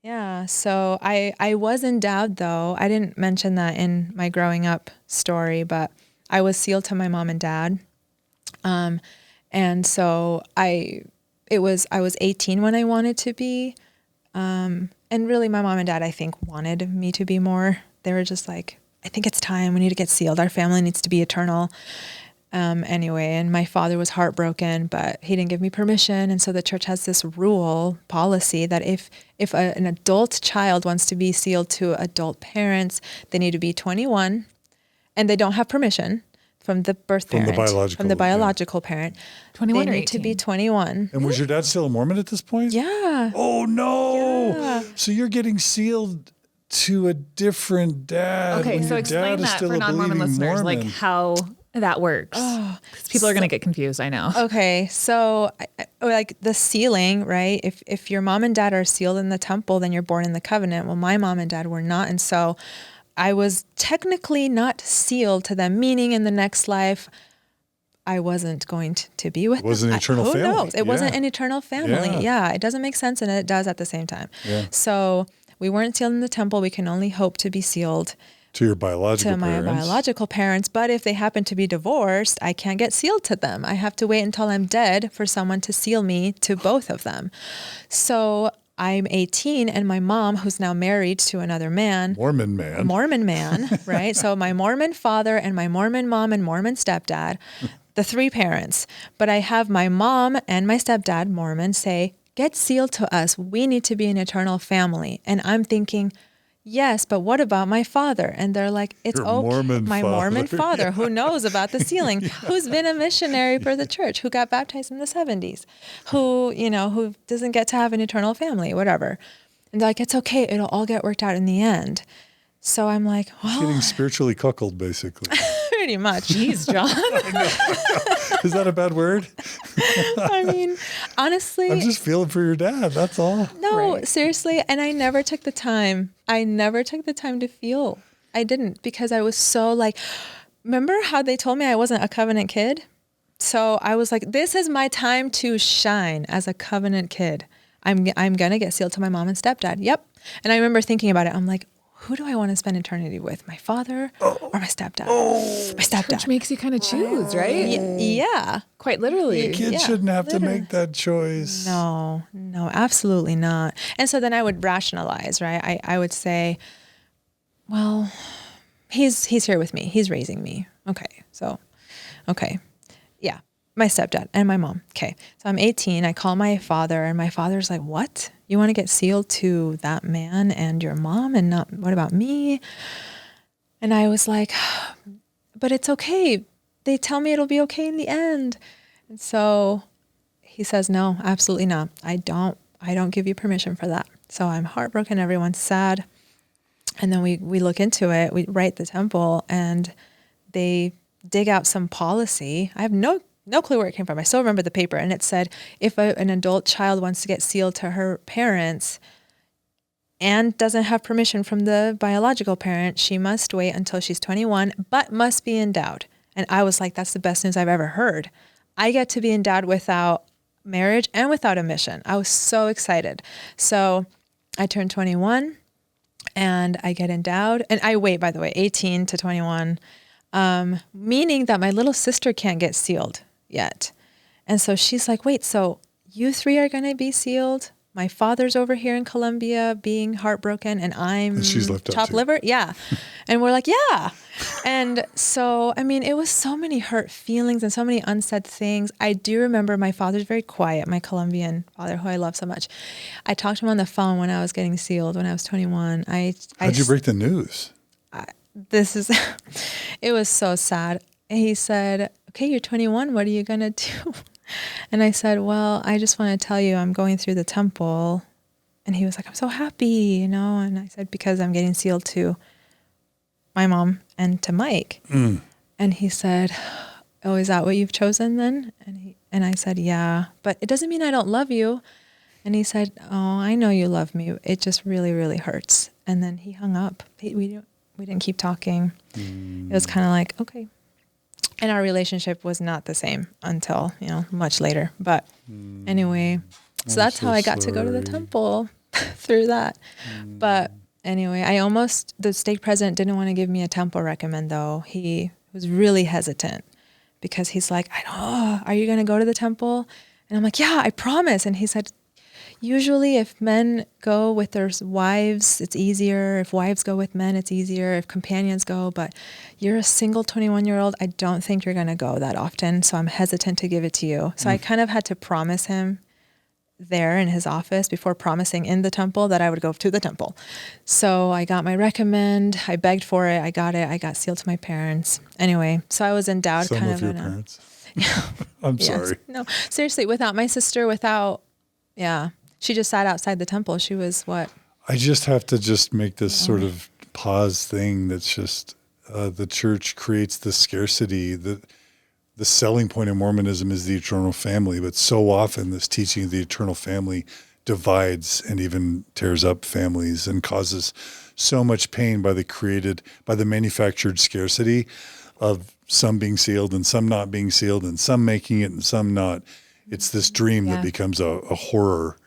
Yeah. So I was endowed, though. I didn't mention that in my growing up story, but I was sealed to my mom and dad. And so I was 18 when I wanted to be. And really my mom and dad, I think, wanted me to be more. They were just like, I think it's time. We need to get sealed. Our family needs to be eternal. Anyway, and my father was heartbroken, but he didn't give me permission. And so the church has this policy that if an adult child wants to be sealed to adult parents, they need to be 21 and they don't have permission from the birth parent, from the biological parent. 21 they or need 18? to be 21. And was your dad still a Mormon at this point? Yeah. Oh, no. Yeah. So you're getting sealed to a different dad. Okay, so explain that for non-Mormon listeners, like how that works. Oh, people are going to get confused, I know. Okay, so like the sealing, right? If your mom and dad are sealed in the temple, then you're born in the covenant. Well, my mom and dad were not. And so I was technically not sealed to them, meaning in the next life, I wasn't going to be with them. It wasn't an eternal family. Who knows? It wasn't an eternal family. Yeah, it doesn't make sense and it does at the same time. Yeah. So we weren't sealed in the temple. We can only hope to be sealed to your biological parents. To my biological parents. But if they happen to be divorced, I can't get sealed to them. I have to wait until I'm dead for someone to seal me to both of them. So I'm 18 and my mom, who's now married to another man. Mormon man, right? So my Mormon father and my Mormon mom and Mormon stepdad, the three parents. But I have my mom and my stepdad, Mormon, say, get sealed to us. We need to be an eternal family. And I'm thinking, yes, but what about my father? And they're like, it's okay. My Mormon father, who knows about the sealing, who's been a missionary for the church, who got baptized in the 70s, who doesn't get to have an eternal family, whatever. And they're like, it's okay. It'll all get worked out in the end. So I'm like, well. Getting spiritually cuckolded, basically. Pretty much. Jeez, John. Is that a bad word? I mean, honestly. I'm just feeling for your dad. That's all. No, seriously. And I never took the time. To feel. I didn't, because I was so like, remember how they told me I wasn't a covenant kid? So I was like, this is my time to shine as a covenant kid. I'm going to get sealed to my mom and stepdad. Yep. And I remember thinking about it. I'm like, who do I want to spend eternity with? My father or my stepdad? My stepdad. Which makes you kind of choose, right? Yeah. Quite literally. Kids shouldn't have to make that choice. No, absolutely not. And so then I would rationalize, right? I would say, well, he's here with me. He's raising me. Okay. Yeah. My stepdad and my mom. Okay. So I'm 18. I call my father and my father's like, what? You want to get sealed to that man and your mom and not, what about me? And I was like, but it's okay. They tell me it'll be okay in the end. And so he says, no, absolutely not. I don't give you permission for that. So I'm heartbroken. Everyone's sad. And then we look into it. We write the temple and they dig out some policy. I have no clue where it came from. I still remember the paper. And it said, if an adult child wants to get sealed to her parents and doesn't have permission from the biological parent, she must wait until she's 21, but must be endowed. And I was like, that's the best news I've ever heard. I get to be endowed without marriage and without a mission. I was so excited. So I turned 21 and I get endowed. And I wait, by the way, 18 to 21, meaning that my little sister can't get sealed yet. And so she's like, wait, so you three are going to be sealed? My father's over here in Colombia being heartbroken and she's left chopped liver. Yeah. And we're like, yeah. And so, I mean, it was so many hurt feelings and so many unsaid things. I do remember my father's very quiet, my Colombian father, who I love so much. I talked to him on the phone when I was getting sealed, when I was 21. How'd you break the news? It was so sad. He said, okay, you're 21. What are you going to do? And I said, well, I just want to tell you I'm going through the temple. And he was like, I'm so happy, And I said, because I'm getting sealed to my mom and to Mike. Mm. And he said, oh, is that what you've chosen then? And I said, yeah, but it doesn't mean I don't love you. And he said, oh, I know you love me. It just really, really hurts. And then he hung up. We didn't keep talking. It was kind of like, okay. And our relationship was not the same until, much later. But anyway, so that's how I got to go to the temple. through that. But anyway, the stake president didn't want to give me a temple recommend though. He was really hesitant because he's like, are you going to go to the temple? And I'm like, yeah, I promise. And he said, usually if men go with their wives, it's easier. If wives go with men, it's easier. If companions go, but you're a single 21-year-old. I don't think you're going to go that often. So I'm hesitant to give it to you. So I kind of had to promise him there in his office before promising in the temple that I would go to the temple. So I got my recommend. I begged for it. I got it. I got sealed to my parents. Anyway, so I was endowed Some kind of of your parents. I'm sorry. No, seriously, without my sister, she just sat outside the temple. She was what? I just have to make this sort of pause thing. That's just the church creates the scarcity. The selling point of Mormonism is the eternal family, but so often this teaching of the eternal family divides and even tears up families and causes so much pain by the manufactured scarcity of some being sealed and some not being sealed and some making it and some not. It's this dream that becomes a horror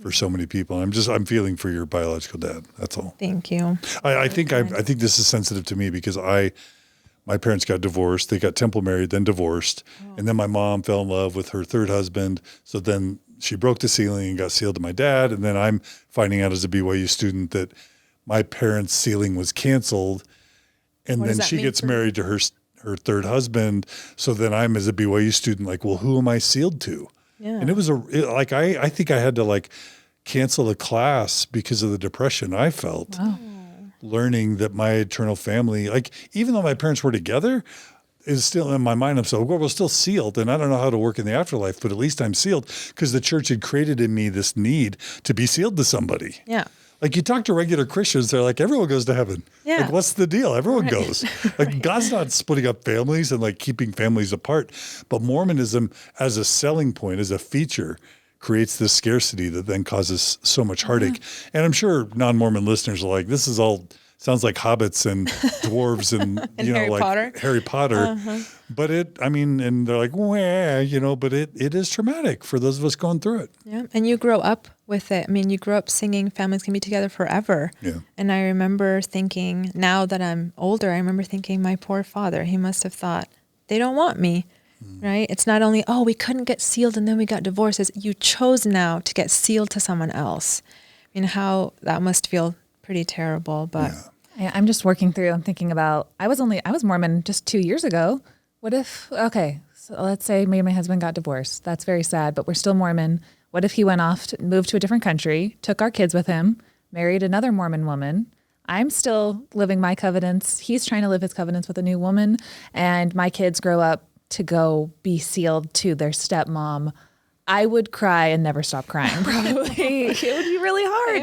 for so many people. I'm feeling for your biological dad. That's all. Thank you. I think this is sensitive to me because my parents got divorced. They got temple married, then divorced. And then my mom fell in love with her third husband. So then she broke the sealing and got sealed to my dad. And then I'm finding out as a BYU student that my parents' sealing was canceled. And then she gets married to her third husband. So then I'm, as a BYU student, like, well, who am I sealed to? Yeah. And it was I think I had to cancel a class because of the depression I felt. Wow. Learning that my eternal family, even though my parents were together, is still in my mind. I'm so, well, we're still sealed, and I don't know how to work in the afterlife, but at least I'm sealed because the church had created in me this need to be sealed to somebody. Yeah. You talk to regular Christians, they're like, everyone goes to heaven. Yeah. What's the deal? Everyone goes. God's not splitting up families and keeping families apart. But Mormonism as a selling point, as a feature, creates this scarcity that then causes so much heartache. And I'm sure non-Mormon listeners are like, this is all sounds like hobbits and dwarves and, and Harry Potter. But and they're like, well, but it is traumatic for those of us going through it. Yeah. And you grow up with it. You grew up singing Families Can Be Together Forever. Yeah. And I remember thinking, now that I'm older, I remember thinking, my poor father, he must have thought, they don't want me. Right? It's not only, we couldn't get sealed and then we got divorced. It's, you chose now to get sealed to someone else. How that must feel pretty terrible. But I'm just working through, I'm thinking about, I was Mormon just 2 years ago. What if, so let's say me and my husband got divorced. That's very sad, but we're still Mormon. What if he went off, moved to a different country, took our kids with him, married another Mormon woman? I'm still living my covenants. He's trying to live his covenants with a new woman, and my kids grow up to go be sealed to their stepmom. I would cry and never stop crying. Probably it would be really hard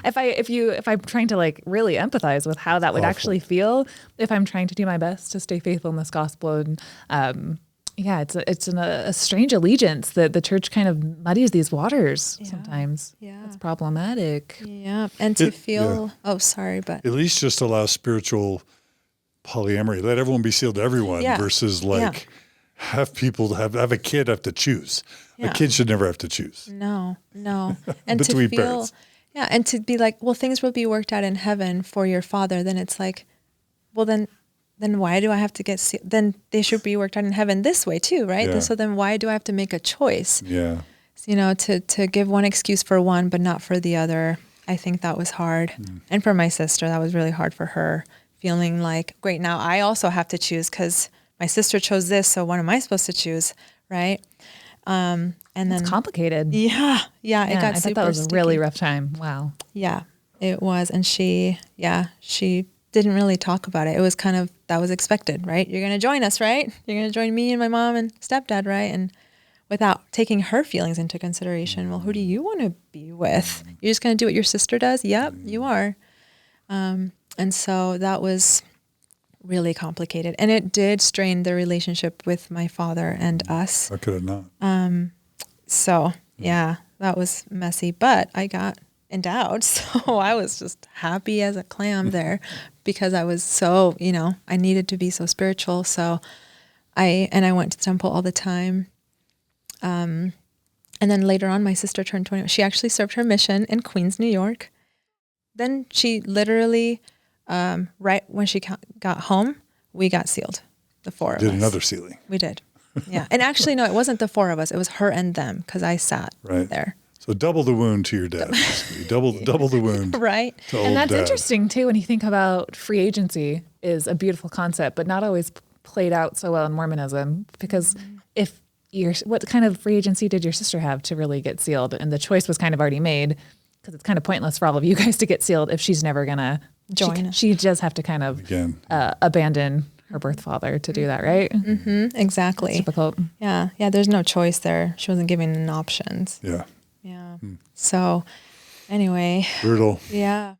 if I'm trying to really empathize with how that would actually feel. If I'm trying to do my best to stay faithful in this gospel, and it's a strange allegiance that the church kind of muddies these waters sometimes. Yeah, it's problematic. Yeah, and to feel. Oh, sorry, but at least just allow spiritual polyamory. Let everyone be sealed to everyone versus have people have a kid have to choose. Yeah. A kid should never have to choose. No. And to feel, parents. And to be like, well, things will be worked out in heaven for your father. Then it's like, well, then why do I have to get sealed? Then they should be worked out in heaven this way too, right? Yeah. So then why do I have to make a choice? Yeah. To give one excuse for one, but not for the other. I think that was hard. And for my sister, that was really hard for her, feeling like, great, now I also have to choose because my sister chose this, so what am I supposed to choose, right? And then it's complicated. Yeah, it got super I thought that was sticky. A really rough time. Wow. Yeah, it was, and she didn't really talk about it. It was kind of, that was expected, right? You're going to join us, right? You're going to join me and my mom and stepdad, right? And without taking her feelings into consideration, well, who do you want to be with? You're just going to do what your sister does? Yep, you are. And so that was really complicated. And it did strain the relationship with my father and us. I could have not. So, that was messy. But I got endowed. So I was just happy as a clam there because I was so, I needed to be so spiritual. So I went to temple all the time. And then later on, my sister turned 21. She actually served her mission in Queens, New York. Then she literally, right when she got home, we got sealed, the four of us. Did another sealing. We did. Yeah. And actually, no, it wasn't the four of us. It was her and them because I sat there. So double the wound to your dad. double the wound. Right. To old And that's dad. interesting too, when you think about free agency is a beautiful concept, but not always played out so well in Mormonism, because what kind of free agency did your sister have to really get sealed? And the choice was kind of already made, because it's kind of pointless for all of you guys to get sealed if she's never going to join. She does have to kind of abandon her birth father to do that, right? Mm-hmm, exactly. It's difficult. Yeah. Yeah. There's no choice there. She wasn't given an options. Yeah. Yeah. So anyway. Brutal. Yeah.